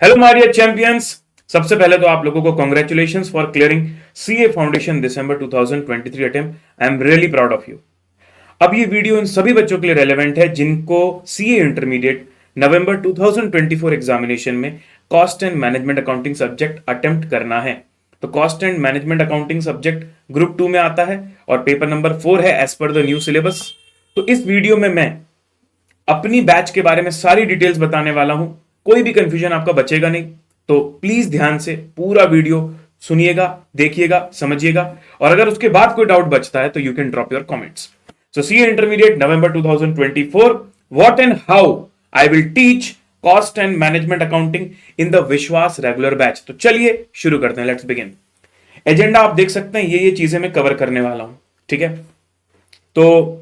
Hello Maria champions. सबसे पहले तो आप लोगों को congratulations for clearing CA foundation December 2023 attempt. I am really proud of you. अब ये वीडियो इन सभी बच्चों के लिए रेलेवेंट है जिनको सीए इंटरमीडिएट नवंबर 2024 एग्जामिनेशन में cost and management accounting subject attempt करना है। तो cost and management accounting subject group 2 में आता है और पेपर नंबर 4 है as per the new syllabus. तो इस वीडियो में मैं अपनी बैच के बारे में सारी डिटेल्स बताने वाला हूं। कोई भी कंफ्यूजन आपका बचेगा नहीं, तो प्लीज ध्यान से पूरा वीडियो सुनिएगा, देखिएगा, समझिएगा। और अगर उसके बाद कोई डाउट बचता है तो you can drop your comments. So CA intermediate November 2024, what and how I will teach cost and management accounting in the विश्वास रेगुलर बैच। तो चलिए शुरू करते हैं, लेट्स बिगिन। एजेंडा आप देख सकते हैं, ये चीजें मैं कवर करने वाला हूं, ठीक है। तो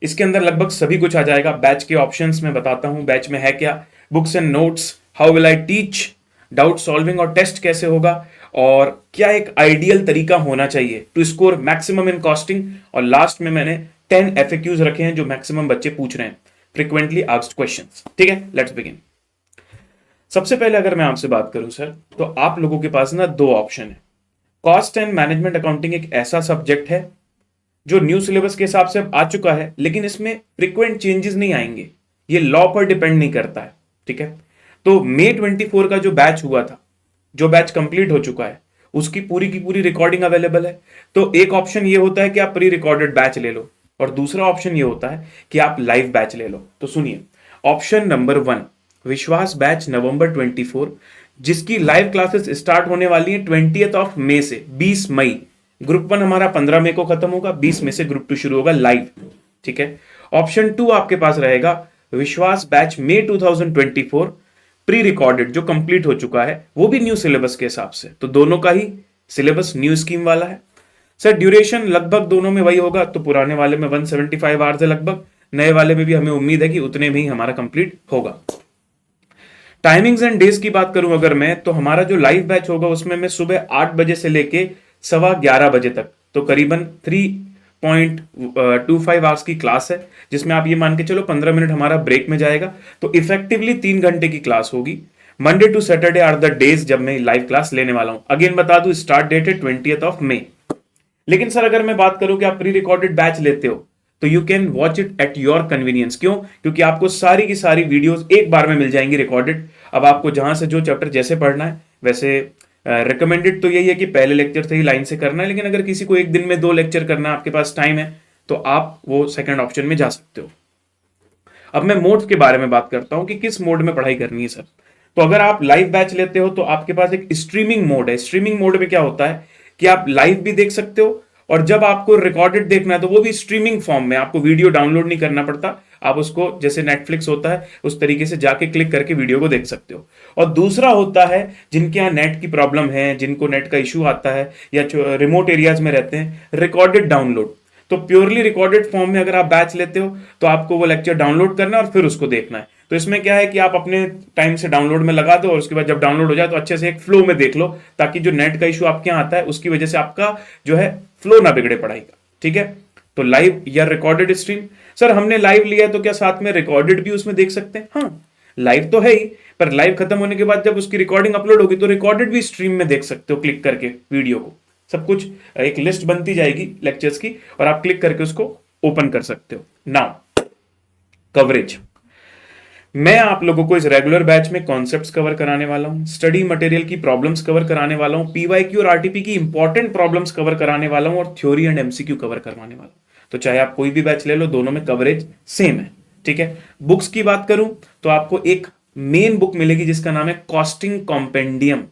इसके अंदर लगभग सभी कुछ आ जाएगा। बैच के ऑप्शंस में बताता हूं, बैच में है क्या, books and notes, how will I teach, doubt solving और टेस्ट कैसे होगा, और क्या एक आइडियल तरीका होना चाहिए to score maximum in costing. और लास्ट में मैंने 10 एफएक्यूज रखे हैं जो मैक्सिमम बच्चे पूछ रहे हैं, फ्रीक्वेंटली आस्क्ड क्वेश्चंस, ठीक है। Let's begin. सबसे पहले अगर मैं आपसे बात करूं सर, तो आप लोगों के पास ना दो ऑप्शन है। कॉस्ट एंड मैनेजमेंट अकाउंटिंग एक ऐसा सब्जेक्ट है जो न्यू सिलेबस के हिसाब से अब आ चुका है, लेकिन इसमें फ्रीक्वेंट चेंजेस नहीं आएंगे, ये लॉ पर डिपेंड नहीं करता है, ठीक है। तो मई 24 का जो बैच हुआ था, जो बैच कंप्लीट हो चुका है, उसकी पूरी की पूरी रिकॉर्डिंग अवेलेबल है। तो एक ऑप्शन ये होता है कि आप प्री रिकॉर्डेड बैच ले लो, और दूसरा ऑप्शन ये होता है कि आप लाइव बैच ले लो। तो सुनिए, ऑप्शन नंबर 1 विश्वास बैच नवंबर 24, जिसकी लाइव क्लासेस स्टार्ट होने वाली है 20 मई से 20 मई। ग्रुप 1 हमारा 15 मई को खत्म होगा, 20 मई से ग्रुप 2 शुरू होगा लाइव, ठीक है। ऑप्शन 2 आपके पास रहेगा विश्वास बैच मई 2024 प्री रिकॉर्डेड, जो कंप्लीट हो चुका है, वो भी न्यू सिलेबस के हिसाब से। तो दोनों का ही सिलेबस न्यू स्कीम वाला है सर। ड्यूरेशन लगभग दोनों में वही होगा, तो पुराने वाले में 175 आवर्स है लगभग, नए वाले में भी हमें उम्मीद है कि उतने में ही हमारा कंप्लीट होगा। टाइमिंग्स एंड डेज की बात करूं अगर मैं, तो हमारा जो लाइव बैच होगा उसमें मैं सुबह 8 बजे से लेके 11:15 बजे तक, तो करीबन 3.25 आवर्स की क्लास है, जिसमें आप ये मान के चलो 15 मिनट हमारा ब्रेक में जाएगा। तो इफेक्टिवली 3 घंटे की क्लास होगी। Monday to Saturday are the days जब मैं लाइव क्लास लेने वाला हूं। अगेन बता दूं, स्टार्ट डेट है 20 मई। लेकिन सर अगर मैं बात करूं कि आप प्री रिकॉर्डेड बैच लेते हो, तो you can watch it at your convenience. क्यों? क्योंकि आपको सारी की सारी वीडियोस एक बार में मिल जाएंगी रिकॉर्डेड। अब आपको जहां से जो चैप्टर जैसे पढ़ना है वैसे, रिकमेंडेड तो यही है कि पहले लेक्चर से ही लाइन से करना है, लेकिन अगर किसी को एक दिन में 2 लेक्चर करना है, आपके पास टाइम है, तो आप वो सेकंड ऑप्शन में जा सकते हो। अब मैं मोड के बारे में बात करता हूं कि किस मोड में पढ़ाई करनी है सर। तो अगर आप लाइव बैच लेते हो तो आपके पास एक स्ट्रीमिंग मोड है। स्ट्रीमिंग मोड में क्या होता है कि आप लाइव भी देख सकते हो, और जब आपको रिकॉर्डेड देखना है तो वो भी स्ट्रीमिंग फॉर्म में, आपको वीडियो डाउनलोड नहीं करना पड़ता। आप उसको जैसे नेटफ्लिक्स होता है उस तरीके से जाके क्लिक करके वीडियो को देख सकते हो। और दूसरा होता है जिनके यहाँ नेट की प्रॉब्लम है, जिनको नेट का इशू आता है या रिमोट एरियाज में रहते हैं, रिकॉर्डेड डाउनलोड। तो प्योरली रिकॉर्डेड फॉर्म में अगर आप बैच लेते हो तो आपको वो लेक्चर डाउनलोड करना है और फिर उसको देखना है। तो इसमें क्या है कि आप अपने टाइम से डाउनलोड में लगा दो, और उसके बाद जब डाउनलोड हो जाए तो अच्छे से एक फ्लो में देख लो, ताकि जो नेट का इशू आपके यहाँ आता है उसकी वजह से आपका जो है फ्लो ना बिगड़े पढ़ाई का, ठीक है। तो लाइव या रिकॉर्डेड स्ट्रीम, सर हमने लाइव लिया तो क्या साथ में रिकॉर्डेड भी उसमें देख सकते हैं? हाँ, लाइव तो है ही, पर लाइव खत्म होने के बाद जब उसकी रिकॉर्डिंग अपलोड होगी तो रिकॉर्डेड भी स्ट्रीम में देख सकते हो, क्लिक करके वीडियो को। सब कुछ एक लिस्ट बनती जाएगी लेक्चर्स की, और आप क्लिक करके उसको ओपन कर सकते हो। नाउ कवरेज, मैं आप लोगों को इस रेगुलर बैच में कॉन्सेप्ट्स कवर कराने वाला हूं, स्टडी मटेरियल की प्रॉब्लम्स कवर कराने वाला हूं, पीवाईक्यू और आरटीपी की इंपॉर्टेंट प्रॉब्लम्स कवर कराने वाला हूं, और थ्योरी एंड एमसीक्यू कवर करवाने वाला हूं। तो चाहे आप कोई भी बैच ले लो, दोनों में कवरेज सेम है, ठीक है। बुक्स की बात करूं तो आपको एक मेन बुक मिलेगी जिसका नाम है कॉस्टिंग कॉम्पेंडियम,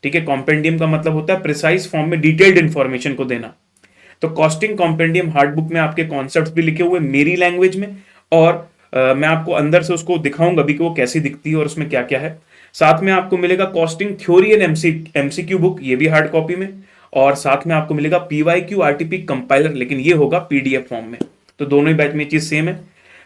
ठीक है। कॉम्पेंडियम का मतलब होता है प्रिसाइज फॉर्म में डिटेल्ड इंफॉर्मेशन को देना। तो कॉस्टिंग कॉम्पेंडियम हार्ड बुक में आपके कॉन्सेप्ट्स भी लिखे हुए मेरी लैंग्वेज में, और मैं आपको अंदर से उसको दिखाऊंगा भी कि वो कैसी दिखती है और उसमें क्या क्या है। साथ में आपको मिलेगा costing theory and MCQ book, ये भी हार्ड कॉपी में, और साथ में आपको मिलेगा पीवाईक्यू आरटीपी कंपाइलर, लेकिन ये होगा पीडीएफ फॉर्म में। तो दोनों ही बैच में चीज सेम है।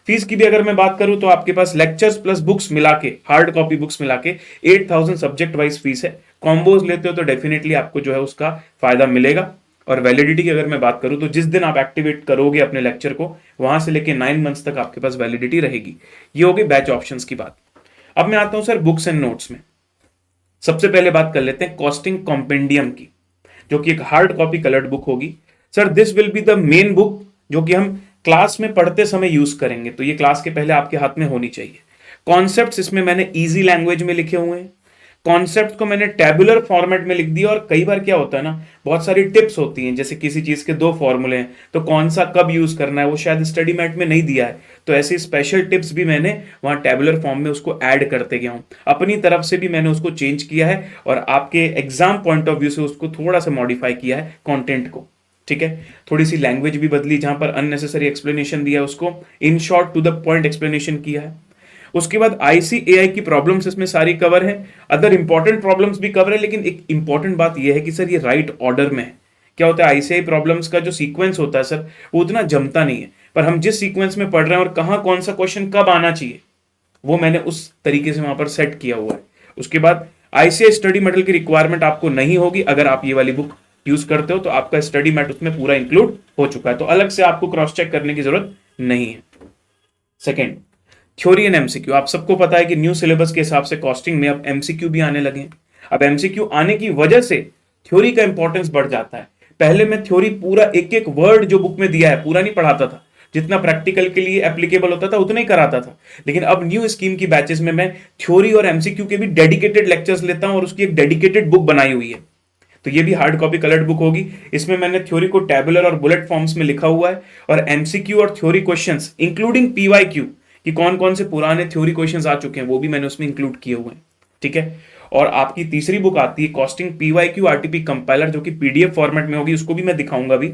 फीस की भी अगर मैं बात करूं तो आपके पास लेक्चर्स प्लस बुक्स मिला के, हार्ड कॉपी बुक्स मिला के 8000 सब्जेक्ट वाइज फीस है। कॉम्बोज लेते हो तो डेफिनेटली आपको जो है उसका फायदा मिलेगा। और वैलिडिटी की अगर मैं बात करूं तो जिस दिन आप एक्टिवेट करोगे अपने लेक्चर को, वहां से लेके 9 मंथ्स तक आपके पास वैलिडिटी रहेगी। ये होगी बैच ऑप्शंस की बात। अब मैं आता हूं सर बुक्स एंड नोट्स में। सबसे पहले बात कर लेते हैं कॉस्टिंग कॉम्पेंडियम की, जो कि एक हार्ड कॉपी कलर्ड बुक होगी। Sir this will be the main book जो कि हम क्लास में पढ़ते समय यूज करेंगे, तो ये क्लास के पहले आपके हाथ में होनी चाहिए। कॉन्सेप्ट्स इसमें मैंने इजी लैंग्वेज में लिखे हुए हैं, कॉन्सेप्ट को मैंने टेबुलर फॉर्मेट में लिख दिया। और कई बार क्या होता है ना, बहुत सारी टिप्स होती हैं, जैसे किसी चीज के दो फॉर्मूले हैं तो कौन सा कब यूज करना है वो शायद स्टडी मैट में नहीं दिया है, तो ऐसी स्पेशल टिप्स भी मैंने वहां टेबुलर फॉर्म में उसको ऐड करते गया हूं। अपनी तरफ से भी मैंने उसको चेंज किया है और आपके एग्जाम पॉइंट ऑफ व्यू से उसको थोड़ा सा मॉडिफाई किया है कंटेंट को। ठीक है, थोड़ी सी लैंग्वेज भी बदली, जहां पर अननेसेसरी एक्सप्लेनेशन दिया उसको in short to the point explanation किया है। उसके बाद आईसीएआई की प्रॉब्लम्स इसमें सारी कवर है, अदर इंपॉर्टेंट प्रॉब्लम्स भी कवर है, लेकिन एक इंपॉर्टेंट बात यह है कि सर ये राइट ऑर्डर में है। क्या होता है, आईसीएआई प्रॉब्लम्स का जो सीक्वेंस होता है सर वो उतना जमता नहीं है, पर हम जिस सीक्वेंस में पढ़ रहे हैं और कहां कौन सा क्वेश्चन कब आना चाहिए वो मैंने उस तरीके से वहां पर सेट किया हुआ है। उसके बाद आईसीआई स्टडी मटेरियल की रिक्वायरमेंट आपको नहीं होगी, अगर आप ये वाली बुक यूज करते हो तो आपका स्टडी मैट उसमें पूरा इंक्लूड हो चुका है, तो अलग से आपको क्रॉस चेक करने की जरूरत नहीं है। Second, theory and MCQ. आप सबको पता है कि न्यू सिलेबस के हिसाब से कॉस्टिंग में अब एमसीक्यू भी आने लगे हैं। अब एमसीक्यू आने की वजह से थ्योरी का इंपॉर्टेंस बढ़ जाता है। पहले मैं थ्योरी पूरा एक एक वर्ड जो बुक में दिया है पूरा नहीं पढ़ाता था, जितना प्रैक्टिकल के लिए एप्लीकेबल होता था उतना ही कराता था, लेकिन अब न्यू स्कीम की बैचेस में मैं थ्योरी और एमसीक्यू के भी डेडिकेटेड लेक्चर्स लेता हूं और उसकी एक डेडिकेटेड बुक बनाई हुई है। तो ये भी हार्ड कॉपी कलर्ड बुक होगी। इसमें मैंने थ्योरी को टेबुलर और बुलेट फॉर्म्स में लिखा हुआ है, और एमसीक्यू और थ्योरी क्वेश्चंस इंक्लूडिंग पीवाईक्यू कि कौन कौन से पुराने थ्योरी क्वेश्चंस आ चुके हैं वो भी मैंने उसमें इंक्लूड किए हुए हैं। ठीक है, और आपकी तीसरी बुक आती है कॉस्टिंग पीवाईक्यू आरटीपी कंपाइलर, जो कि पीडीएफ फॉर्मेट में होगी, उसको भी मैं दिखाऊंगा भी।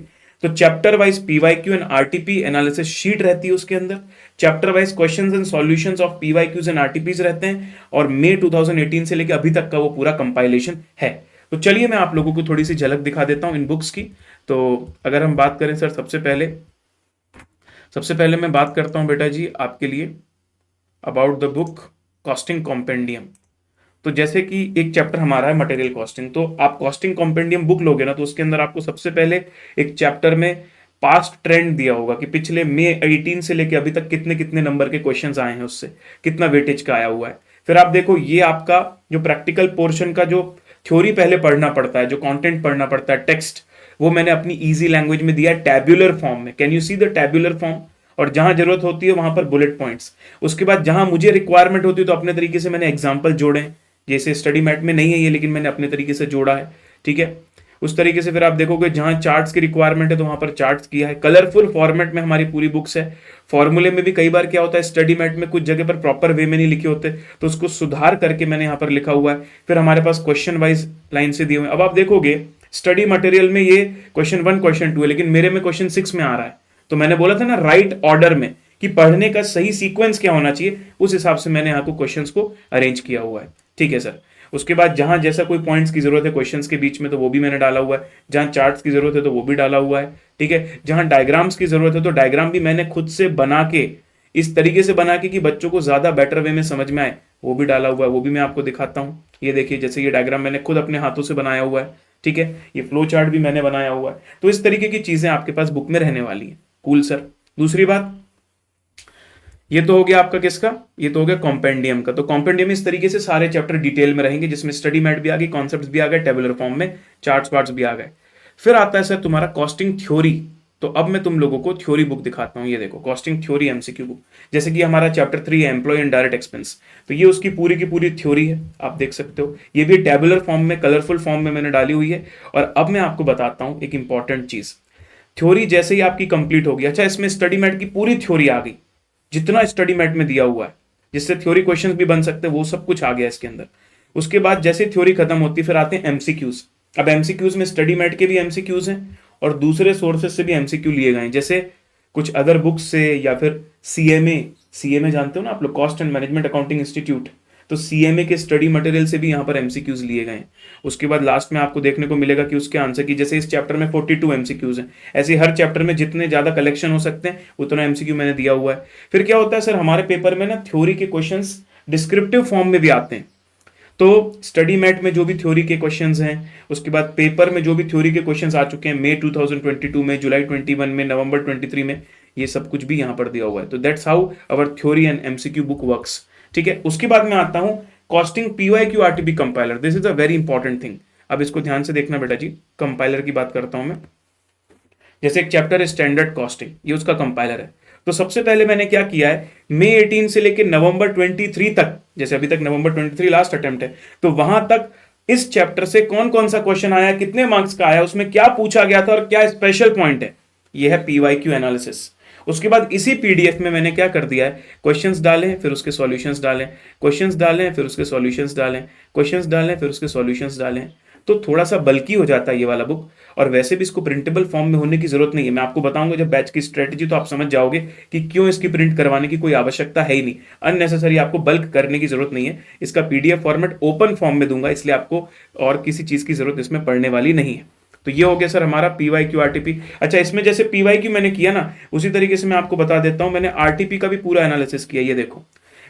तो chapter wise PYQ and RTP analysis sheet रहती है उसके अंदर, chapter wise questions and solutions of PYQs and RTPs रहते हैं, और मई 2018 से लेकर अभी तक का वो पूरा कंपाइलेशन है। तो चलिए मैं आप लोगों को थोड़ी सी झलक दिखा देता हूं इन बुक्स की। तो अगर हम बात करें सर, सबसे पहले मैं बात करता हूं बेटा जी आपके लिए about the book costing compendium. तो जैसे कि एक चैप्टर हमारा है मटेरियल कॉस्टिंग, तो आप कॉस्टिंग कॉम्पेंडियम बुक लोगे ना तो उसके अंदर आपको सबसे पहले एक चैप्टर में पास्ट ट्रेंड दिया होगा कि पिछले मई 18 से लेके अभी तक कितने कितने नंबर के क्वेश्चंस आए हैं, उससे कितना वेटेज का आया हुआ है। फिर आप देखो ये आपका जो प्रैक्टिकल पोर्शन का जो थ्योरी पहले पढ़ना पड़ता है, जो कंटेंट पढ़ना पड़ता है, टेक्स्ट, वो मैंने अपनी इजी लैंग्वेज में दिया है टैब्यूलर फॉर्म में। Can you see the tabular form? और जहां जरूरत होती है वहां पर बुलेट पॉइंट्स। उसके बाद जहां मुझे रिक्वायरमेंट होती है तो अपने तरीके से मैंने एग्जाम्पल जोड़े हैं, जैसे स्टडी मैट में नहीं है ये, लेकिन मैंने अपने तरीके से जोड़ा है। ठीक है, उस तरीके से फिर आप देखोगे जहां चार्ट्स की रिक्वायरमेंट है तो वहां पर चार्ट्स किया है। कलरफुल फॉर्मेट में हमारी पूरी बुक्स है। फॉर्मूले में भी कई बार क्या होता है, स्टडी मैट में कुछ जगह पर प्रॉपर वे में नहीं लिखे होते, तो उसको सुधार करके मैंने यहाँ पर लिखा हुआ है। फिर हमारे पास क्वेश्चन वाइज लाइन से दिए हुए हैं। अब आप देखोगे स्टडी मटेरियल में ये क्वेश्चन 1 क्वेश्चन 2 है, लेकिन मेरे में क्वेश्चन 6 में आ रहा है। तो मैंने बोला था ना राइट ऑर्डर में कि पढ़ने का सही सीक्वेंस क्या होना चाहिए, उस हिसाब से मैंने यहाँ को क्वेश्चंस को अरेंज किया हुआ है। ठीक है सर। उसके बाद जहां जैसा कोई पॉइंट्स की जरूरत है क्वेश्चंस के बीच में तो वो भी मैंने डाला हुआ है, जहां चार्ट्स की जरूरत है तो वो भी डाला हुआ है। ठीक है, जहां डायग्राम्स की जरूरत है तो डायग्राम भी मैंने खुद से बना के, इस तरीके से बना के कि बच्चों को ज्यादा बेटर वे में समझ में आए, वो भी डाला हुआ है। वो भी मैं आपको दिखाता हूं। ये देखिए, जैसे ये डायग्राम मैंने खुद अपने हाथों से बनाया हुआ है। ठीक है, ये फ्लो चार्ट भी मैंने बनाया हुआ है। तो इस तरीके की चीजें आपके पास बुक में रहने वाली है। Cool sir. दूसरी बात, ये तो हो गया आपका किसका, ये तो हो गया कॉम्पेंडियम का। तो कॉम्पेंडियम इस तरीके से सारे चैप्टर डिटेल में रहेंगे, जिसमें स्टडी मैट भी आ गई, कॉन्सेप्ट्स भी आ गए, टेबुलर फॉर्म में चार्ट्स वार्ट्स भी आ गए। फिर आता है सर तुम्हारा कॉस्टिंग थ्योरी। तो अब मैं तुम लोगों को थ्योरी बुक दिखाता हूं। ये देखो कॉस्टिंग थ्योरी एमसीक्यू बुक, जैसे कि हमारा चैप्टर 3 है एम्प्लॉय एंड डायरेक्ट एक्सपेंस, तो ये उसकी पूरी की पूरी थ्योरी है, आप देख सकते हो। ये भी टेबुलर फॉर्म में, कलरफुल फॉर्म में मैंने डाली हुई है। और अब मैं आपको बताता हूं एक इंपॉर्टेंट चीज। थ्योरी जैसे ही आपकी कंप्लीट होगी, अच्छा इसमें स्टडी मैट की पूरी थ्योरी आ गई, जितना स्टडी मैट में दिया हुआ है, जिससे थ्योरी क्वेश्चंस भी बन सकते हैं, वो सब कुछ आ गया इसके अंदर। उसके बाद जैसे थ्योरी खत्म होती है फिर आते हैं एमसीक्यूज। अब एमसीक्यूज में स्टडी मैट के भी एमसीक्यूज हैं और दूसरे सोर्सेज से भी एमसीक्यू लिए गए हैं, जैसे कुछ अदर बुक्स से, या फिर सीएमए जानते हो ना आप लोग, cost and management accounting institute, तो सीएमए के स्टडी मटेरियल से भी यहाँ पर एमसीक्यूज लिए गए हैं। उसके बाद लास्ट में आपको देखने को मिलेगा कि उसके आंसर की, जैसे इस चैप्टर में 42 एमसीक्यूज हैं, ऐसे हर चैप्टर में जितने ज्यादा कलेक्शन हो सकते हैं उतना एमसीक्यू मैंने दिया हुआ है। फिर क्या होता है सर, हमारे पेपर में ना थ्योरी के क्वेश्चंस डिस्क्रिप्टिव फॉर्म में भी आते हैं। तो स्टडी मैट में जो भी थ्योरी के क्वेश्चंस हैं, उसके बाद पेपर में जो भी थ्योरी के क्वेश्चंस आ चुके हैं मई 2022 में, जुलाई 21 में, नवंबर 23 में, ये सब कुछ भी यहाँ पर दिया हुआ है। तो that's how our theory and MCQ book works. ठीक है, उसके बाद मैं आता हूं costing PYQ RTP compiler, this is a very important thing. अब इसको ध्यान से देखना बेटा जी, कंपाइलर की बात करता हूं मैं। जैसे एक चैप्टर है स्टैंडर्ड कॉस्टिंग, ये उसका कंपाइलर है। तो सबसे पहले मैंने क्या किया है, मई 18 से लेकर नवंबर 23 तक, जैसे अभी तक नवंबर 23 लास्ट अटेम्प्ट है, तो वहां तक इस चैप्टर से कौन कौन सा क्वेश्चन आया, कितने मार्क्स का आया, उसमें क्या पूछा गया था और क्या स्पेशल पॉइंट है, ये है पीवाईक्यू एनालिसिस। उसके बाद इसी पीडीएफ में मैंने क्या कर दिया है, क्वेश्चंस डालें फिर उसके सॉल्यूशंस डालें, क्वेश्चंस डालें फिर उसके सॉल्यूशंस डालें, क्वेश्चंस डालें फिर उसके सॉल्यूशंस डालें। तो थोड़ा सा बल्कि हो जाता है ये वाला बुक, और वैसे भी इसको प्रिंटेबल फॉर्म में होने की जरूरत नहीं है। मैं आपको बताऊंगा जब बैच की स्ट्रेटजी, तो आप समझ जाओगे कि क्यों इसकी प्रिंट करवाने की कोई आवश्यकता है ही नहीं, अननेसेसरी आपको बल्क करने की जरूरत नहीं है। इसका पीडीएफ फॉर्मेट ओपन फॉर्म में दूंगा, इसलिए आपको और किसी चीज की जरूरत इसमें पड़ने वाली नहीं है। तो ये हो गया सर हमारा पीवाईक्यू आरटीपी। अच्छा, इसमें जैसे पीवाईक्यू मैंने किया ना, उसी तरीके से मैं आपको बता देता हूं, मैंने आरटीपी का भी पूरा एनालिसिस किया। ये देखो,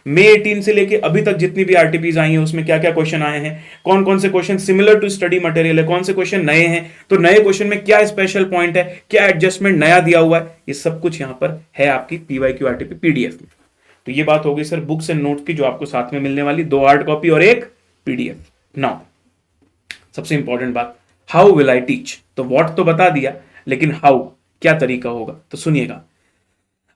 मई 18 से लेके अभी तक जितनी भी आरटीपीज आई हैं उसमें क्या क्या क्वेश्चन आए हैं, कौन कौन से question similar to study material है, कौन से क्वेश्चन नए हैं, तो नए क्वेश्चन में क्या स्पेशल पॉइंट है, क्या एडजस्टमेंट नया दिया हुआ है, ये सब कुछ यहां पर है आपकी पीवाईक्यू आरटीपी पीडीएफ में। तो ये बात हो गई सर बुक्स एंड नोट्स की, जो आपको साथ में मिलने वाली, 2 हार्ड कॉपी और 1 पीडीएफ। नाउ सबसे इंपॉर्टेंट बात, हाउ विल आई टीच। तो व्हाट तो बता दिया, लेकिन हाउ, क्या तरीका होगा, तो सुनिएगा।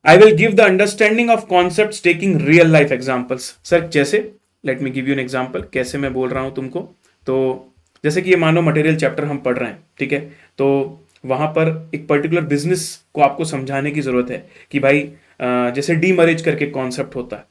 I will give the understanding of concept taking real life examples. Sir जैसे, let me give you an example, कैसे मैं बोल रहा हूं तुमको। तो जैसे कि ये मानो मटेरियल चैप्टर हम पढ़ रहे हैं, ठीक है, तो वहां पर एक पर्टिकुलर बिजनेस को आपको समझाने की जरूरत है कि भाई जैसे डीमरेज करके कॉन्सेप्ट होता है।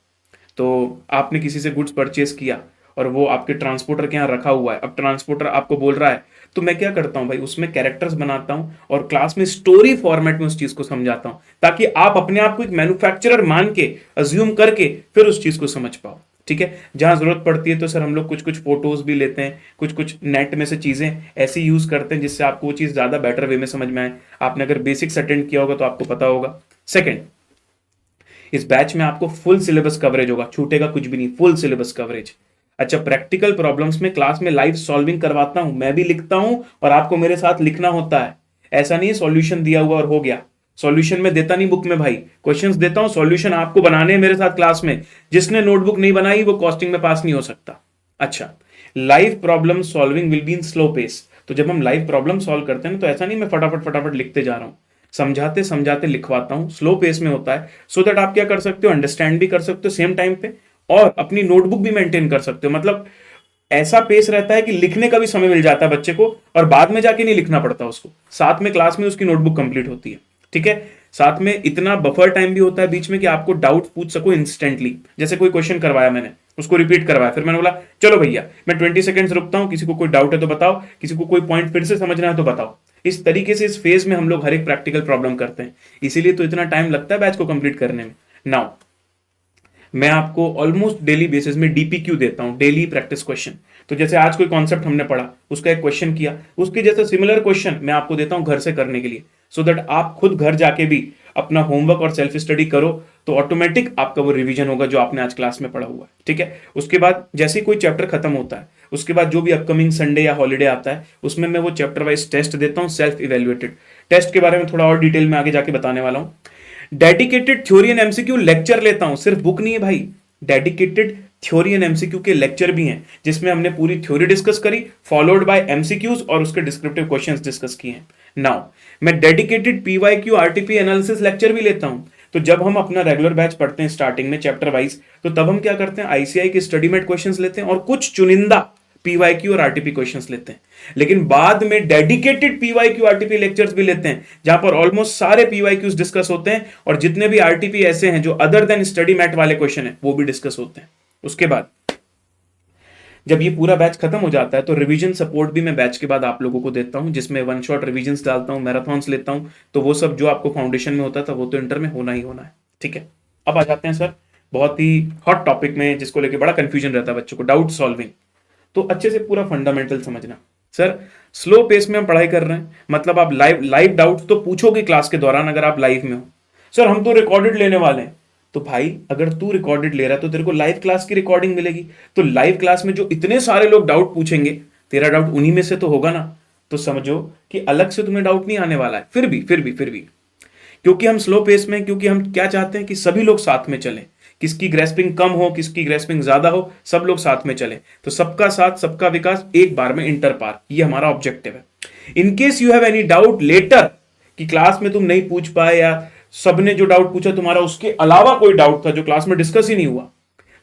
तो आपने किसी से गुड्स परचेस किया और वो आपके ट्रांसपोर्टर के यहाँ रखा हुआ है, अब ट्रांसपोर्टर आपको बोल रहा है, तो मैं क्या करता हूं भाई, उसमें कैरेक्टर्स बनाता हूं और क्लास में स्टोरी फॉर्मेट में उस चीज को समझाता हूं, ताकि आप अपने आप को एक मैन्युफैक्चरर मान के, अज्यूम करके फिर उस चीज को समझ पाओ। ठीक है, जहां जरूरत पड़ती है तो सर हम लोग कुछ कुछ फोटोज भी लेते हैं, कुछ कुछ नेट में से चीजें ऐसी यूज करते हैं जिससे आपको वो चीज ज्यादा बेटर वे में समझ में आए। आपने अगर बेसिक्स अटेंड किया होगा तो आपको पता होगा। सेकंड, इस बैच में आपको फुल सिलेबस कवरेज होगा, छूटेगा कुछ भी नहीं, फुल सिलेबस कवरेज। अच्छा, प्रैक्टिकल प्रॉब्लम्स में क्लास में लाइव सॉल्विंग करवाता हूं, मैं भी लिखता हूं और आपको मेरे साथ लिखना होता है। ऐसा नहीं है सॉल्यूशन दिया हुआ और हो गया। सॉल्यूशन में देता नहीं बुक में भाई, क्वेश्चंस देता हूं, सॉल्यूशन आपको बनाने हैं मेरे साथ क्लास में। जिसने नोटबुक नहीं बनाई वो कॉस्टिंग में पास नहीं हो सकता। अच्छा, live problem solving will be in slow pace. तो जब हम लाइव प्रॉब्लम सॉल्व करते हैं तो ऐसा नहीं मैं फटाफट फटाफट लिखते जा रहा हूं, समझाते समझाते लिखवाता हूं, स्लो पेस में होता है, सो दैट आप क्या कर सकते हो, अंडरस्टैंड भी कर सकते हो सेम टाइम पे, और अपनी नोटबुक भी मेंटेन कर सकते हो। मतलब ऐसा पेस रहता है कि लिखने का भी समय मिल जाता है बच्चे को, और बाद में जाके नहीं लिखना पड़ता उसको, साथ में क्लास में उसकी नोटबुक कंप्लीट होती है। ठीक है, साथ में इतना बफर टाइम भी होता है बीच में कि आपको डाउट पूछ सको इंस्टेंटली। जैसे कोई क्वेश्चन करवाया मैंने, उसको रिपीट करवाया, फिर मैंने बोला चलो भैया मैं 20 सेकंड्स रुकता हूं, किसी को कोई डाउट है तो बताओ, किसी को कोई पॉइंट फिर से समझना है तो बताओ। इस तरीके से इस फेज में हम लोग हर एक प्रैक्टिकल प्रॉब्लम करते हैं, इसीलिए तो इतना टाइम लगता है बैच को कंप्लीट करने में। नाउ मैं आपको ऑलमोस्ट डेली बेसिस में डीपीक्यू देता हूं, डेली प्रैक्टिस क्वेश्चन। तो जैसे आज कोई कॉन्सेप्ट हमने पढ़ा, उसका एक क्वेश्चन किया, उसके जैसे सिमिलर क्वेश्चन मैं आपको देता हूं घर से करने के लिए, सो दैट आप खुद घर जाके भी अपना होमवर्क और सेल्फ स्टडी करो, तो ऑटोमेटिक आपका वो रिवीजन होगा जो आपने आज क्लास में पढ़ा हुआ है। ठीक है, उसके बाद जैसे ही कोई चैप्टर खत्म होता है, उसके बाद जो भी अपकमिंग संडे या हॉलीडे आता है, उसमें मैं वो चैप्टर वाइज टेस्ट देता हूं, सेल्फ इवेल्युएटेड टेस्ट के बारे में थोड़ा और डिटेल में आगे जाके बताने वाला हूं। Dedicated theory and MCQ lecture लेता हूं, सिर्फ बुक नहीं है भाई, डेडिकेटेड थ्योरी एंड एमसीक्यू के लेक्चर भी हैं, जिसमें हमने पूरी थ्योरी डिस्कस करी, फॉलोड बाय एमसीक्यूज और उसके डिस्क्रिप्टिव क्वेश्चंस डिस्कस किए हैं। नाउ मैं dedicated PYQ RTP analysis lecture भी लेता हूं। तो जब हम अपना रेगुलर बैच पढ़ते हैं स्टार्टिंग में चैप्टर वाइज, तो तब हम क्या करते हैं, आईसीआई के स्टडी मेट क्वेश्चंस लेते हैं और कुछ चुनिंदा पीवाईक्यू और आरटीपी क्वेश्चंस लेते हैं। लेकिन बाद में डेडिकेटेड पीवाईक्यू आरटीपी लेक्चर्स भी लेते हैं, जहां पर ऑलमोस्ट सारे पीवाईक्यूज डिस्कस होते हैं, और जितने भी आरटीपी ऐसे हैं जो अदर देन स्टडी मैट वाले क्वेश्चन है वो भी डिस्कस होते हैं। उसके बाद जब ये पूरा बैच खत्म हो जाता है तो रिवीजन सपोर्ट भी मैं बैच के बाद आप लोगों को देता हूं, जिसमें वन शॉट रिवीजन डालता हूं, मैराथन्स लेता हूं। तो वो सब जो आपको फाउंडेशन में होता था वो तो इंटर में होना ही होना है। ठीक है, अब आ जाते हैं सर बहुत ही हॉट टॉपिक में, जिसको लेके बड़ा कंफ्यूजन रहता है बच्चों को, डाउट सॉल्विंग। तो अच्छे से पूरा फंडामेंटल समझना। सर स्लो पेस में हम पढ़ाई कर रहे हैं, मतलब आप लाइव डाउट तो पूछोगे क्लास के दौरान अगर आप लाइव में हो। सर हम तो रिकॉर्डेड लेने वाले हैं, तो भाई अगर तू रिकॉर्डेड ले रहा है तो तेरे को लाइव क्लास की रिकॉर्डिंग मिलेगी। तो लाइव क्लास में जो इतने सारे लोग डाउट पूछेंगे, तेरा डाउट उन्हीं में से तो होगा ना। तो समझो कि अलग से तुम्हें डाउट नहीं आने वाला है। फिर भी क्योंकि हम स्लो पेस में, क्योंकि हम क्या चाहते हैं कि सभी लोग साथ में चलें, किसकी ग्रेस्पिंग कम हो, किसकी ग्रेस्पिंग ज्यादा हो, सब लोग साथ में चले। तो सबका साथ सबका विकास एक बार में, इंटर पार, ये हमारा ऑब्जेक्टिव है। In case you have any doubt later कि क्लास में तुम नहीं पूछ पाए या सबने जो डाउट पूछा तुम्हारा उसके अलावा कोई डाउट था जो क्लास में डिस्कस ही नहीं हुआ,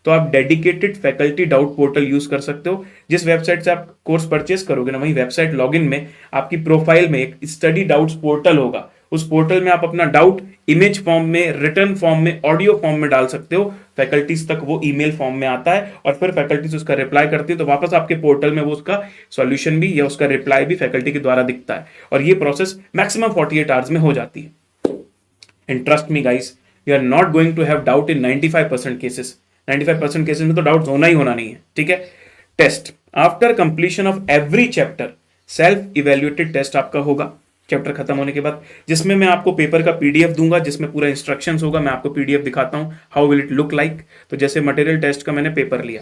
तो आप dedicated faculty doubt portal use कर सकते हो। जिस वेबसाइट से आप कोर्स परचेस करोगे ना, वही वेबसाइट लॉगिन में आपकी प्रोफाइल में एक स्टडी डाउट्स पोर्टल होगा। उस पोर्टल में आप अपना डाउट इमेज फॉर्म में, रिटर्न फॉर्म में, ऑडियो फॉर्म में डाल सकते हो। फैकल्टीज तक वो ईमेल फॉर्म में आता है और फिर फैकल्टीज उसका रिप्लाई करती है, तो वापस आपके पोर्टल में वो उसका सॉल्यूशन भी या उसका रिप्लाई भी फैकल्टी के द्वारा दिखता है। और ये प्रोसेस मैक्सिमम 48 आवर्स में हो जाती है। And trust me guys, you are not going to have doubt in 95% cases. 95% cases में तो डाउट होना ही होना नहीं है, ठीक है। Test after completion of every chapter, self evaluated test आपका होगा चैप्टर खत्म होने के बाद, जिसमें मैं आपको पेपर का पीडीएफ दूंगा, जिसमें पूरा इंस्ट्रक्शंस होगा। मैं आपको पीडीएफ दिखाता हूं, how will it look like. तो जैसे मटेरियल टेस्ट का मैंने पेपर लिया,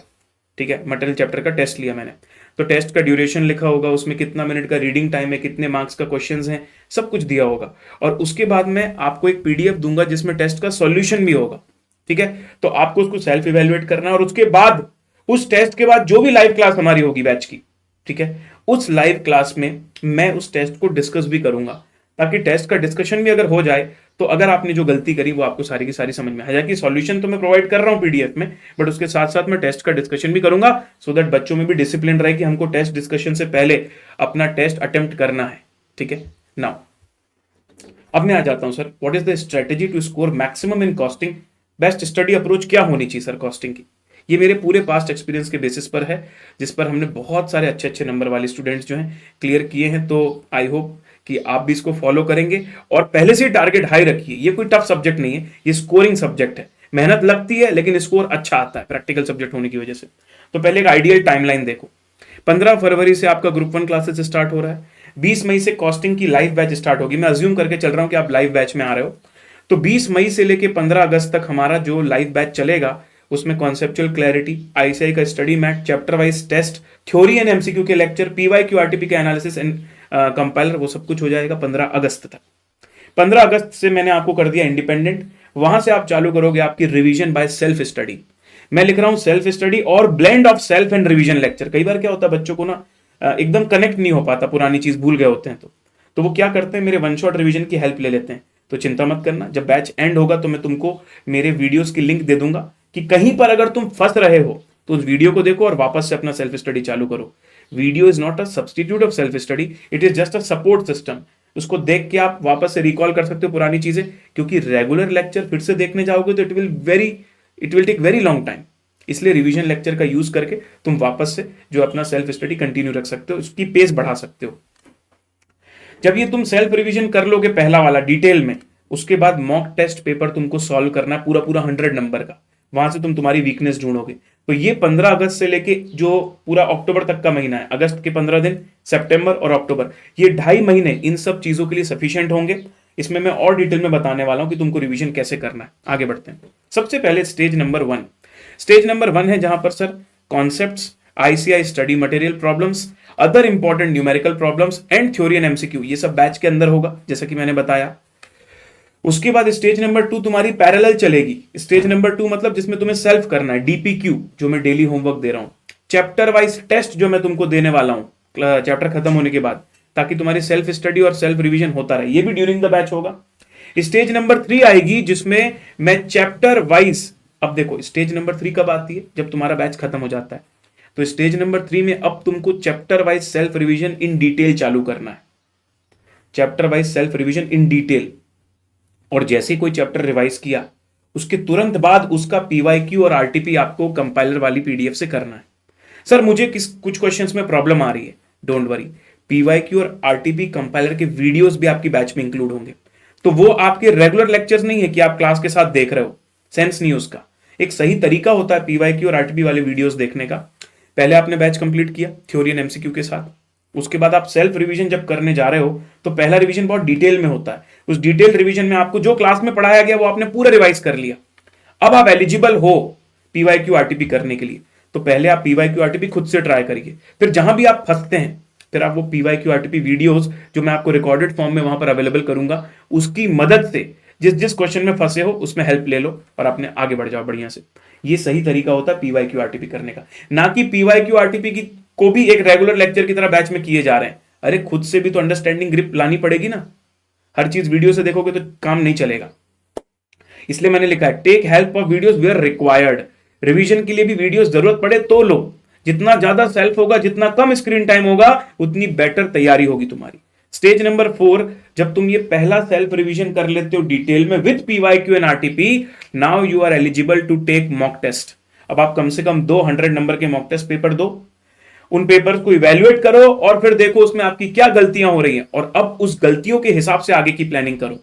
ठीक है, मटेरियल चैप्टर का टेस्ट लिया मैंने, तो टेस्ट का ड्यूरेशन लिखा होगा, उसमें कितना मिनट का रीडिंग टाइम है, कितने मार्क्स का क्वेश्चंस हैं, सब कुछ दिया होगा। और उसके बाद मैं आपको एक पीडीएफ दूंगा जिसमें टेस्ट का सॉल्यूशन भी होगा, ठीक है। तो आपको उसको सेल्फ इवेल्युएट करना है और उसके बाद उस टेस्ट के बाद जो भी लाइव क्लास हमारी होगी बैच की, ठीक है, उस लाइव क्लास में मैं उस टेस्ट को डिस्कस भी करूंगा, ताकि टेस्ट का डिस्कशन भी अगर हो जाए तो अगर आपने जो गलती करी वो आपको सारी की सारी समझ में आ जाए। कि सॉल्यूशन तो मैं प्रोवाइड कर रहा हूं पीडीएफ में, बट उसके साथ साथ मैं टेस्ट का डिस्कशन भी करूंगा, सो दैट बच्चों में भी डिसिप्लिन रहे कि हमको टेस्ट डिस्कशन से पहले अपना टेस्ट अटेम्प्ट करना है, ठीक है। नाउ अब मैं आ जाता हूं sir, what is the strategy to score maximum in costing. Best study approach क्या होनी चाहिए सर कॉस्टिंग की। ये मेरे पूरे पास्ट एक्सपीरियंस के बेसिस पर है, जिस पर हमने बहुत सारे अच्छे अच्छे नंबर वाले स्टूडेंट्स जो हैं क्लियर किए हैं। तो आई होप कि आप भी इसको फॉलो करेंगे और पहले से टारगेट हाई रखिए। ये कोई टफ सब्जेक्ट नहीं है, ये स्कोरिंग सब्जेक्ट है। मेहनत लगती है लेकिन स्कोर अच्छा आता है प्रैक्टिकल सब्जेक्ट होने की वजह से। तो पहले एक आइडियल टाइमलाइन देखो, 15 फरवरी से आपका ग्रुप 1 क्लासेस स्टार्ट हो रहा है, 20 मई से कॉस्टिंग की लाइव बैच स्टार्ट होगी। मैं अज्यूम करके चल रहा हूं कि आप लाइव बैच में आ रहे हो। तो 20 मई से लेके 15 अगस्त तक हमारा जो लाइव बैच चलेगा उसमें कॉन्सेप्चुअल क्लैरिटी, आईसीआई का study mat, chapter wise test, theory and MCQ के लेक्चर, पीवाईक्यू आरटीपी का एनालिसिस एंड कंपाइलर, वो सब कुछ हो जाएगा 15 अगस्त तक। 15 अगस्त से मैंने आपको कर दिया इंडिपेंडेंट, वहां से आप चालू करोगे आपकी रिवीजन बाय सेल्फ स्टडी। मैं लिख रहा हूं सेल्फ स्टडी और blend of self and revision lecture. कई बार क्या होता है बच्चों को ना एकदम कनेक्ट नहीं हो पाता, पुरानी चीज भूल गए होते हैं, तो वो क्या करते हैं, मेरे वन शॉट रिवीजन की हेल्प ले लेते हैं। तो चिंता मत करना, जब बैच एंड होगा तो मैं तुमको मेरे वीडियोस की लिंक दे दूंगा कि कहीं पर अगर तुम फंस रहे हो तो उस वीडियो को देखो और वापस से अपना सेल्फ स्टडी चालू करो। Video is not a substitute of self study, it is just a support system. उसको देख के आप वापस से रिकॉल कर सकते हो पुरानी चीजें, क्योंकि रेगुलर लेक्चर फिर से देखने जाओगे तो it will take very long time. इसलिए रिवीजन लेक्चर का यूज करके तुम वापस से जो अपना सेल्फ स्टडी कंटिन्यू रख सकते हो, उसकी पेस बढ़ा सकते हो। जब ये तुम सेल्फ रिवीजन कर लोगे पहला वाला डिटेल में, उसके बाद मॉक टेस्ट पेपर तुमको सॉल्व करना है पूरा पूरा 100 नंबर का। वहां से तुम तुम्हारी वीकनेस ढूंढोगे। तो ये 15 अगस्त से लेके जो पूरा अक्टूबर तक का महीना है, अगस्त के 15 दिन, सितंबर और अक्टूबर, ये 2.5 महीने इन सब चीजों के लिए सफिशिएंट होंगे। इसमें मैं और डिटेल में बताने वाला हूं कि तुमको रिवीजन कैसे करना है। आगे बढ़ते हैं। सबसे पहले स्टेज नंबर 1। स्टेज नंबर 1 है जहां पर sir concepts, ICI study material problems, other important numerical problems and theory and MCQ, ये सब बैच के अंदर होगा जैसा कि मैंने बताया। उसके बाद स्टेज नंबर 2 तुम्हारी पैरेलल चलेगी। स्टेज नंबर 2 मतलब जिसमें तुम्हें सेल्फ करना है, डीपीक्यू जो मैं डेली होमवर्क दे रहा हूं, चैप्टर वाइज टेस्ट जो मैं तुमको देने वाला हूं चैप्टर खत्म होने के बाद, ताकि तुम्हारी सेल्फ स्टडी और सेल्फ रिवीजन होता रहे। ये भी ड्यूरिंग द बैच होगा। स्टेज नंबर 3 आएगी जिसमें मैं चैप्टर वाइज, अब देखो स्टेज नंबर 3 कब आती है, जब तुम्हारा बैच खत्म हो जाता है। तो स्टेज नंबर 3 में अब तुमको chapter wise self revision in detail चालू करना है। Chapter wise self revision in detail, और जैसे कोई चैप्टर रिवाइज किया उसके तुरंत बाद उसका पीवाईक्यू और आरटीपी आपको कंपाइलर वाली पीडीएफ से करना है। सर मुझे कुछ क्वेश्चंस में प्रॉब्लम आ रही है, डोंट वरी, पीवाईक्यू और आरटीपी कंपाइलर के वीडियोस भी आपकी बैच में इंक्लूड होंगे। तो वो आपके रेगुलर लेक्चर्स नहीं है कि आप क्लास के साथ देख रहे हो, सेंस नहीं उसका। एक सही तरीका होता है पीवाईक्यू और आरटीपी वाले वीडियोस देखने का। पहले आपने बैच कंप्लीट किया थ्योरी एंड एमसीक्यू के साथ, उसके बाद आप सेल्फ रिवीजन जब करने जा रहे हो तो पहला रिवीजन बहुत डिटेल में होता है। उस डिटेल रिवीजन में आपको जो क्लास में पढ़ाया गया वो आपने पूरा रिवाइज कर लिया। अब आप एलिजिबल हो पीवाईक्यू आरटीपी करने के लिए, तो पहले आप पीवाईक्यू आरटीपी खुद से ट्राई करिए। फिर जहां भी आप फंसते हैं फिर आप वो पीवाईक्यू आरटीपी वीडियोस जो मैं आपको रिकॉर्डेड फॉर्म में वहां पर अवेलेबल करूंगा, उसकी मदद से जिस जिस क्वेश्चन में फंसे हो उसमें हेल्प ले लो और अपने आगे बढ़ जाओ बढ़िया से। ये सही तरीका होता है पीवाईक्यू आरटीपी करने का, ना कि पीवाईक्यू आरटीपी की को भी एक रेगुलर लेक्चर की तरह बैच में किए जा रहे हैं। अरे खुद से भी तो अंडरस्टैंडिंग ग्रिप लानी पड़ेगी ना, हर चीज वीडियो से देखोगे तो काम नहीं चलेगा। इसलिए मैंने लिखा है take help of videos where required. Revision के लिए भी वीडियोस जरूरत पड़े तो लो, जितना ज्यादा सेल्फ होगा, जितना कम स्क्रीन टाइम होगा, उतनी बेटर तैयारी होगी तुम्हारी। स्टेज नंबर 4, जब तुम ये पहला सेल्फ रिवीजन कर लेते हो डिटेल में with PYQ and RTP, now you are eligible to take mock test. अब आप कम से कम 200 नंबर के मॉक टेस्ट पेपर दो, उन पेपर्स को इवेल्युएट करो और फिर देखो उसमें आपकी क्या गलतियां हो रही हैं और अब उस गलतियों के हिसाब से आगे की प्लानिंग करो।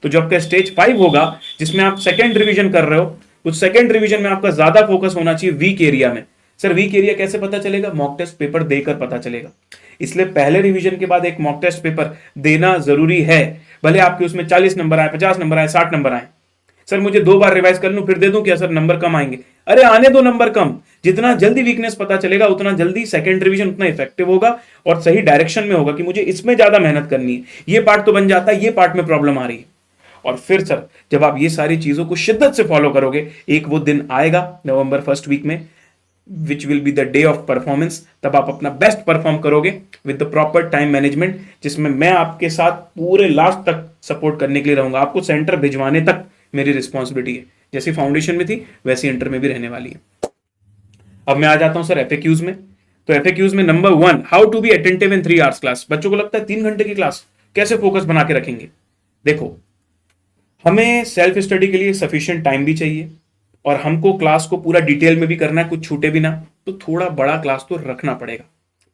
तो जो आपका स्टेज 5 होगा जिसमें आप सेकंड रिवीजन कर रहे हो, उस सेकंड रिवीजन में आपका ज्यादा फोकस होना चाहिए वीक एरिया में। सर वीक एरिया कैसे पता चलेगा? मॉक टेस्ट पेपर देकर पता चलेगा। इसलिए पहले रिवीजन के बाद एक मॉक टेस्ट पेपर देना जरूरी है, भले आपके उसमें 40 नंबर आए, 50 नंबर आए, 60 नंबर आए। सर मुझे 2 बार रिवाइज कर लूं फिर दे दूं क्या? सर नंबर कम आएंगे। अरे आने दो नंबर कम, जितना जल्दी वीकनेस पता चलेगा उतना जल्दी सेकंड रिवीजन उतना इफेक्टिव होगा और सही डायरेक्शन में होगा कि मुझे इसमें ज्यादा मेहनत करनी है, ये पार्ट तो बन जाता है, ये पार्ट में प्रॉब्लम आ रही है। और फिर सर जब आप ये सारी चीजों को शिद्दत से फॉलो करोगे, एक वो दिन आएगा नवंबर फर्स्ट वीक में which will be the day of performance, तब आप अपना बेस्ट परफॉर्म करोगे with the proper time management, जिसमें मैं आपके साथ पूरे लास्ट तक सपोर्ट करने के लिए रहूंगा। आपको सेंटर भिजवाने तक मेरी रिस्पॉन्सिबिलिटी है, जैसी फाउंडेशन में थी वैसी इंटर में भी रहने वाली है। अब मैं आ जाता हूं सर एफएक्यूज में। तो एफएक्यूज में number 1, how to be attentive in 3 hours class. बच्चों को लगता है 3 घंटे की क्लास कैसे फोकस बना के रखेंगे। देखो, हमें सेल्फ स्टडी के लिए सफिशिएंट टाइम भी चाहिए और हमको क्लास को पूरा डिटेल में भी करना है, कुछ छूटे भी ना, तो थोड़ा बड़ा क्लास तो रखना पड़ेगा,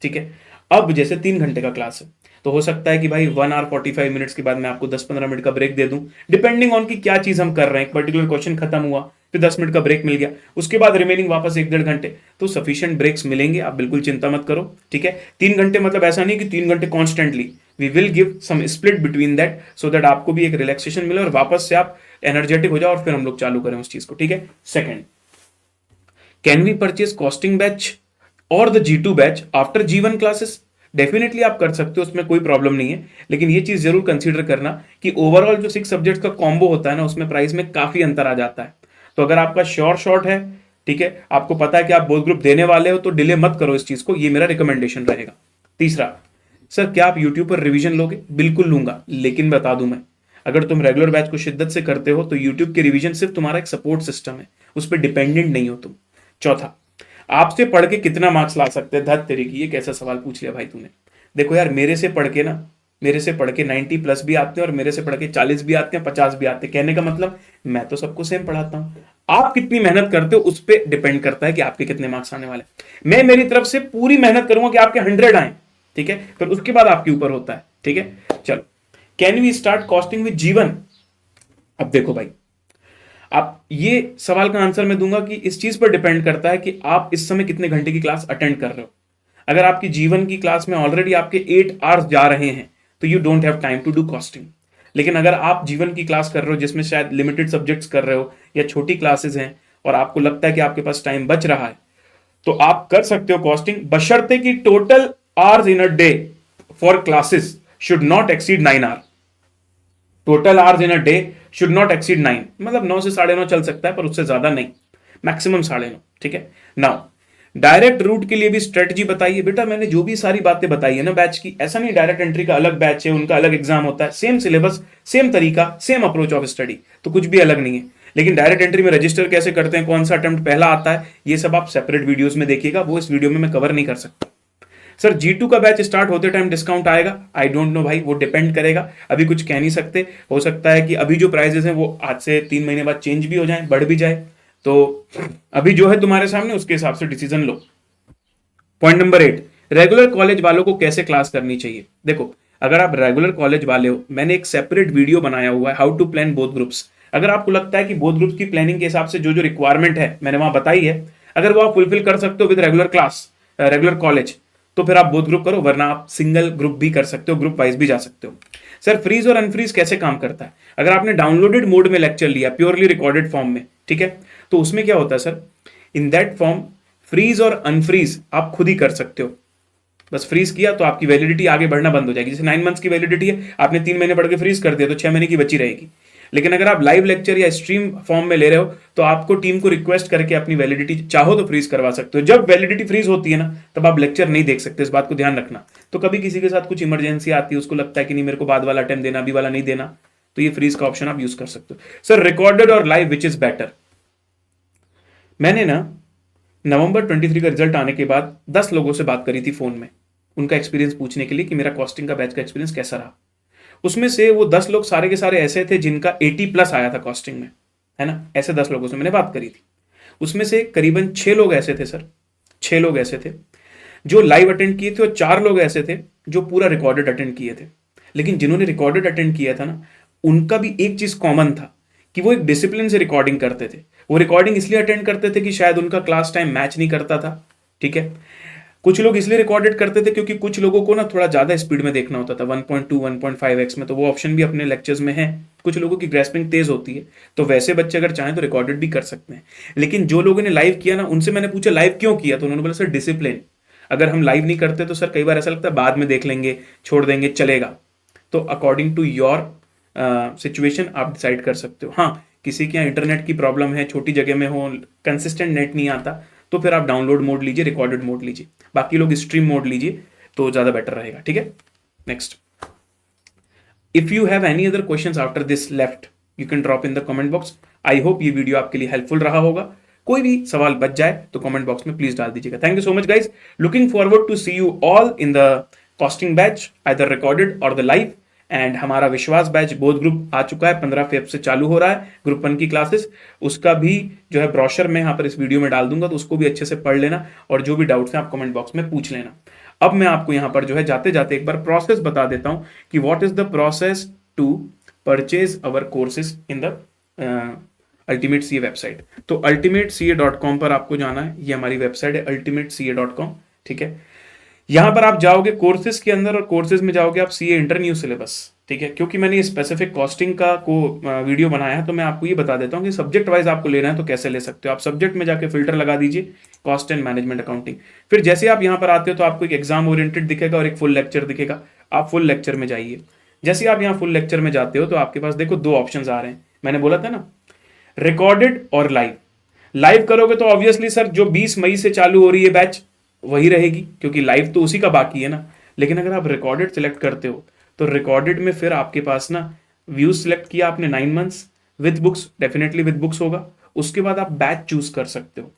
ठीक है। अब जैसे 3 घंटे का क्लास है तो हो सकता है कि भाई 1 आवर 45 मिनट्स के बाद मैं आपको 10-15 मिनट का ब्रेक दे दूं, डिपेंडिंग ऑन कि क्या चीज हम कर रहे हैं। एक पर्टिकुलर क्वेश्चन खत्म हुआ फिर 10 मिनट का ब्रेक मिल गया, उसके बाद रिमेनिंग वापस 1-1.5 घंटे, तो सफिशिएंट ब्रेक्स मिलेंगे, आप बिल्कुल चिंता मत करो, ठीक है। 3 घंटे मतलब ऐसा नहीं कि 3 घंटे constantly, we will give some split between that so that आपको भी एक रिलैक्सेशन मिले और वापस से आप एनर्जेटिक हो जाओ और फिर हम लोग चालू करें उस चीज को, ठीक है। Second, can we purchase costing batch और the G2 batch after G1 classes? Definitely आप कर सकते हो, उसमें कोई प्रॉब्लम नहीं है, लेकिन ये चीज जरूर कंसीडर करना कि ओवरऑल जो 6 सब्जेक्ट्स का कॉम्बो होता है ना, उसमें प्राइस में काफी अंतर आ जाता है। तो अगर आपका शॉर्ट है, ठीक है, आपको पता है कि आप बोथ ग्रुप देने वाले हो, तो डिले मत करो इस चीज को, ये मेरा रिकमेंडेशन रहेगा। तीसरा, सर क्या आप यूट्यूब पर रिवीजन लोगे? बिल्कुल लूंगा, लेकिन बता दूं मैं, अगर तुम रेगुलर बैच को शिद्दत से करते हो तो यूट्यूब के रिवीजन सिर्फ तुम्हारा एक सपोर्ट सिस्टम है, उस पर डिपेंडेंट नहीं हो तुम। चौथा, आपसे पढ़ के कितना मार्क्स ला सकते हैं? धत तेरे की, ये कैसा सवाल पूछ लिया भाई तूने। देखो यार, मेरे से पढ़ के 90 प्लस भी आते हैं और मेरे से पढ़ के 40 भी आते हैं, 50 भी आते हैं। कहने का मतलब मैं तो सबको सेम पढ़ाता हूं, आप कितनी मेहनत करते हो उस पर डिपेंड करता है कि आपके कितने मार्क्स आने वाले। मैं मेरी तरफ से पूरी मेहनत करूंगा कि आपके 100 आए, ठीक है, फिर उसके बाद आपके ऊपर होता है, ठीक है। चलो, can we start costing with G1? अब देखो भाई, आप ये सवाल का आंसर मैं दूंगा कि इस चीज पर डिपेंड करता है कि आप इस समय कितने घंटे की क्लास अटेंड कर रहे हो। अगर आपकी G1 की क्लास में ऑलरेडी आपके 8 आवर्स जा रहे हैं तो you don't have time to do costing. लेकिन अगर आप G1 की क्लास कर रहे हो जिसमें शायद लिमिटेड सब्जेक्ट्स कर रहे हो या छोटी क्लासेस हैं और आपको लगता है कि आपके पास टाइम बच रहा है, तो आप कर सकते हो कॉस्टिंग, बशर्ते कि total hours in a day for classes should not exceed 9 hour. Total hours in a day should not exceed 9, मतलब 9 से 9:30 चल सकता है पर उससे ज्यादा नहीं, मैक्सिमम 9:30, ठीक है। नाउ डायरेक्ट रूट के लिए भी स्ट्रेटजी बताइए। बेटा मैंने जो भी सारी बातें बताई है ना बैच की, ऐसा नहीं डायरेक्ट एंट्री का अलग बैच है, उनका अलग एग्जाम होता है, सेम सिलेबस, सेम तरीका, सेम अप्रोच ऑफ स्टडी, तो कुछ भी अलग नहीं है। लेकिन डायरेक्ट एंट्री में रजिस्टर कैसे करते हैं, कौन सा अटेम्प्ट पहला आता है, ये सब आप सेपरेट वीडियोस में देखिएगा, वो इस वीडियो में मैं कवर नहीं कर सकता। सर G2 का बैच स्टार्ट होते टाइम डिस्काउंट आएगा? आई डोंट नो भाई, वो डिपेंड करेगा, अभी कुछ कह नहीं सकते। हो सकता है कि अभी जो प्राइजेस हैं वो आज से 3 महीने बाद चेंज भी हो जाए, बढ़ भी जाए, तो अभी जो है तुम्हारे सामने उसके हिसाब से डिसीजन लो। पॉइंट नंबर 8, रेगुलर कॉलेज वालों को कैसे क्लास करनी चाहिए। देखो, अगर आप रेगुलर कॉलेज वाले हो, मैंने एक सेपरेट वीडियो बनाया हुआ है, how to plan both groups. अगर आपको लगता है कि बोथ ग्रुप्स की प्लानिंग के हिसाब से जो जो रिक्वायरमेंट है मैंने वहां बताई है, अगर वो आप फुलफिल कर सकते हो with regular class, regular college, तो फिर आप बोथ ग्रुप करो, वरना आप सिंगल ग्रुप भी कर सकते हो, ग्रुप वाइज भी जा सकते हो। सर फ्रीज और अनफ्रीज कैसे काम करता है? अगर आपने डाउनलोडेड मोड में लेक्चर लिया, प्योरली रिकॉर्डेड फॉर्म में, ठीक है, तो उसमें क्या होता है sir, in that form freeze और अनफ्रीज आप खुद ही कर सकते हो। बस फ्रीज किया तो आपकी वैलिडिटी आगे बढ़ना बंद हो जाएगी। जैसे 9 मंथ्स की वैलिडिटी है, आपने 3 महीने पढ़ के फ्रीज कर दिया तो 6 महीने की बची रहेगी। लेकिन अगर आप लाइव लेक्चर या स्ट्रीम फॉर्म में ले रहे हो तो आपको टीम को रिक्वेस्ट करके अपनी वैलिडिटी चाहो तो फ्रीज करवा सकते हो। जब वैलिडिटी फ्रीज होती है ना, तब आप लेक्चर नहीं देख सकते, इस बात को ध्यान रखना। तो कभी किसी के साथ कुछ इमरजेंसी आती है, उसको लगता है कि नहीं मेरे को बाद वाला टाइम देना, अभी वाला नहीं देना, तो ये फ्रीज का ऑप्शन आप यूज कर सकते हो। सर रिकॉर्डेड और लाइव विच इज बेटर? मैंने ना नवंबर 23 का रिजल्ट आने के बाद 10 लोगों से बात करी थी फोन में, उनका एक्सपीरियंस पूछने के लिए कि मेरा कॉस्टिंग का बैच का एक्सपीरियंस कैसा रहा। उसमें से वो 10 लोग सारे के सारे ऐसे थे जिनका 80+ आया था कॉस्टिंग में, है ना। ऐसे 10 लोगों से मैंने बात करी थी। उसमें से करीबन 6 लोग ऐसे थे सर, 6 लोग ऐसे थे जो लाइव अटेंड किए थे, और 4 लोग ऐसे थे जो पूरा रिकॉर्डेड अटेंड किए थे। लेकिन जिन्होंने रिकॉर्डेड अटेंड किया था ना, उनका भी एक चीज कॉमन था कि वो एक डिसिप्लिन से रिकॉर्डिंग करते थे। वो रिकॉर्डिंग इसलिए अटेंड करते थे कि शायद उनका क्लास टाइम मैच नहीं करता था, ठीक है। कुछ लोग इसलिए रिकॉर्डेड करते थे क्योंकि कुछ लोगों को ना थोड़ा ज्यादा स्पीड में देखना होता था, 1.2 1.5x में, तो वो ऑप्शन भी अपने लेक्चर्स में है। कुछ लोगों की ग्रेस्पिंग तेज होती है, तो वैसे बच्चे अगर चाहें तो रिकॉर्डेड भी कर सकते हैं। लेकिन जो लोगों ने लाइव किया ना, उनसे मैंने पूछा लाइव क्यों किया, तो उन्होंने बोला सर डिसिप्लिन। अगर हम लाइव नहीं करते तो सर कई बार ऐसा लगता है बाद में देख लेंगे, छोड़ देंगे, चलेगा। तो अकॉर्डिंग टू योर सिचुएशन आप डिसाइड कर सकते हो। हाँ, किसी के यहाँ इंटरनेट की प्रॉब्लम है, छोटी जगह में हो, कंसिस्टेंट नेट नहीं आता, तो फिर आप डाउनलोड मोड लीजिए, रिकॉर्डेड मोड लीजिए, बाकी लोग स्ट्रीम मोड लीजिए तो ज्यादा बेटर रहेगा, ठीक है। Next, if you have any other questions after this left, you can drop in the comment box. I hope ये वीडियो आपके लिए हेल्पफुल रहा होगा। कोई भी सवाल बच जाए तो कमेंट बॉक्स में प्लीज डाल दीजिएगा। Thank you so much guys, looking forward to see you all in the costing batch, either recorded और द लाइव। एंड हमारा विश्वास बैच बोथ ग्रुप आ चुका है, 15 फेब से चालू हो रहा है ग्रुप 1 की क्लासेस। उसका भी जो है ब्रोशर मैं यहाँ पर इस वीडियो में डाल दूंगा, तो उसको भी अच्छे से पढ़ लेना, और जो भी डाउट्स हैं आप कमेंट बॉक्स में पूछ लेना। अब मैं आपको यहाँ पर जो है जाते जाते एक बार प्रोसेस बता देता हूँ कि what is the process to purchase our courses in the ultimate CA website. तो ultimatece.com पर आपको जाना है, ये हमारी वेबसाइट है ultimatece.com, ठीक है। यहां पर आप जाओगे कोर्सेज के अंदर, और कोर्सेज में जाओगे आप सीए इंटर न्यू सिलेबस, ठीक है। क्योंकि मैंने ये स्पेसिफिक कॉस्टिंग का वीडियो बनाया है, तो मैं आपको ये बता देता हूँ कि सब्जेक्ट वाइज आपको लेना है तो कैसे ले सकते हो। आप सब्जेक्ट में जाके फिल्टर लगा दीजिए कॉस्ट एंड मैनेजमेंट अकाउंटिंग। फिर जैसे आप यहाँ पर आते हो तो आपको एक एग्जाम ओरिएंटेड दिखेगा और एक फुल लेक्चर दिखेगा। आप फुल लेक्चर में जाइए। जैसे आप यहाँ फुल लेक्चर में जाते हो तो आपके पास देखो 2 ऑप्शन आ रहे हैं, मैंने बोला था ना, रिकॉर्डेड और लाइव। लाइव करोगे तो ऑब्वियसली सर जो 20 मई से चालू हो रही है बैच वही रहेगी, क्योंकि लाइव तो उसी का बाकी है ना। लेकिन अगर आप रिकॉर्डेड सिलेक्ट करते हो तो रिकॉर्डेड में फिर आपके पास ना व्यूज सिलेक्ट किया आपने 9 months with books, definitely with books होगा। उसके बाद आप बैच चूज कर सकते हो,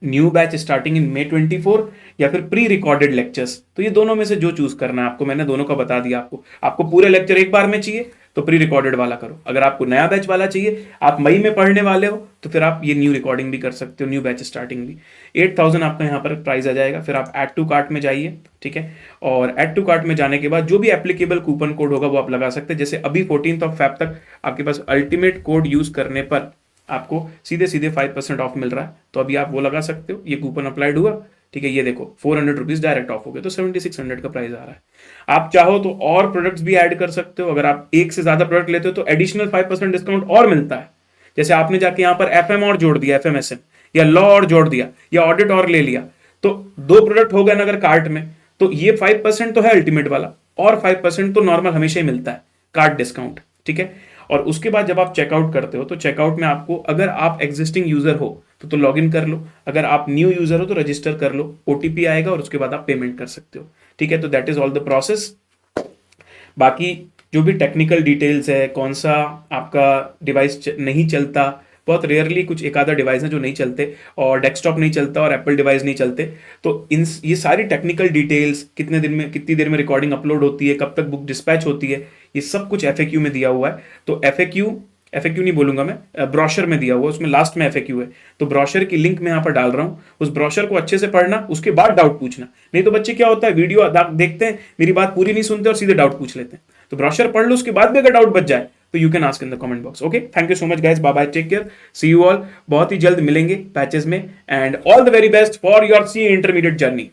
new batch starting in May 24 या फिर प्री रिकॉर्डेड लेक्चर्स। तो ये दोनों में से जो चूज करना है आपको, मैंने दोनों का बता दिया आपको पूरे लेक्चर एक बार में चाहिए तो प्री रिकॉर्डेड वाला करो। अगर आपको नया बैच वाला चाहिए, आप मई में पढ़ने वाले हो, तो फिर आप ये न्यू रिकॉर्डिंग भी कर सकते हो, न्यू बैच स्टार्टिंग भी। 8000 आपका यहाँ पर प्राइस आ जाएगा। फिर आप ऐड टू कार्ट में जाइए, ठीक है। और ऐड टू कार्ट में जाने के बाद जो भी एप्लीकेबल कूपन कोड होगा वो आप लगा सकते हैं। जैसे अभी 14 फेब तक आपके पास अल्टीमेट कोड यूज करने पर आपको सीधे सीधे 5% ऑफ मिल रहा है, तो अभी आप वो लगा सकते हो। ये कूपन अप्लाइड हुआ, ठीक है। ये देखो 400 रुपीज डायरेक्ट ऑफ हो गए, तो 7600 का प्राइस आ रहा है। आप चाहो तो और प्रोडक्ट्स भी ऐड कर सकते हो। अगर आप एक से ज्यादा प्रोडक्ट लेते हो तो एडिशनल 5% डिस्काउंट और मिलता है। जैसे आपने जाके यहाँ पर FM और जोड़ दिया, FMSM या लॉ और जोड़ दिया, या ऑडिट और ले लिया, तो 2 प्रोडक्ट हो गए ना अगर कार्ट में, तो ये 5% तो है अल्टीमेट वाला, और 5% तो नॉर्मल हमेशा ही मिलता है कार्ट डिस्काउंट, ठीक है। और उसके बाद जब आप चेकआउट करते हो तो चेकआउट में आपको, अगर आप एग्जिस्टिंग यूजर हो तो लॉग इन कर लो, अगर आप न्यू यूजर हो तो रजिस्टर कर लो, OTP आएगा और उसके बाद आप पेमेंट कर सकते हो, ठीक है। तो that is all the process. बाकी जो भी टेक्निकल डिटेल्स है, कौन सा आपका डिवाइस नहीं चलता, बहुत रेयरली कुछ एक आधा डिवाइस है जो नहीं चलते, और डेस्कटॉप नहीं चलता और एप्पल डिवाइस नहीं चलते, तो ये सारी टेक्निकल डिटेल्स, कितने दिन में, कितनी देर में रिकॉर्डिंग अपलोड होती है, कब तक बुक डिस्पैच होती है, ये सब कुछ FAQ में दिया हुआ है। तो FAQ नहीं बोलूंगा मैं, ब्रोशर में दिया हुआ, उसमें लास्ट में FAQ है। तो ब्रोशर की लिंक मैं यहाँ पर डाल रहा हूँ, उस ब्रोशर को अच्छे से पढ़ना, उसके बाद डाउट पूछना। नहीं तो बच्चे क्या होता है, वीडियो देखते हैं, मेरी बात पूरी नहीं सुनते और सीधे डाउट पूछ लेते हैं। तो ब्रोशर पढ़ लो, उसके बाद भी अगर डाउट बच जाए तो you can ask in the comment box. Okay, thank you so much guys, bye bye, take care, see you all. बहुत ही जल्द मिलेंगे पैचेस में, and all the very best for your C intermediate journey.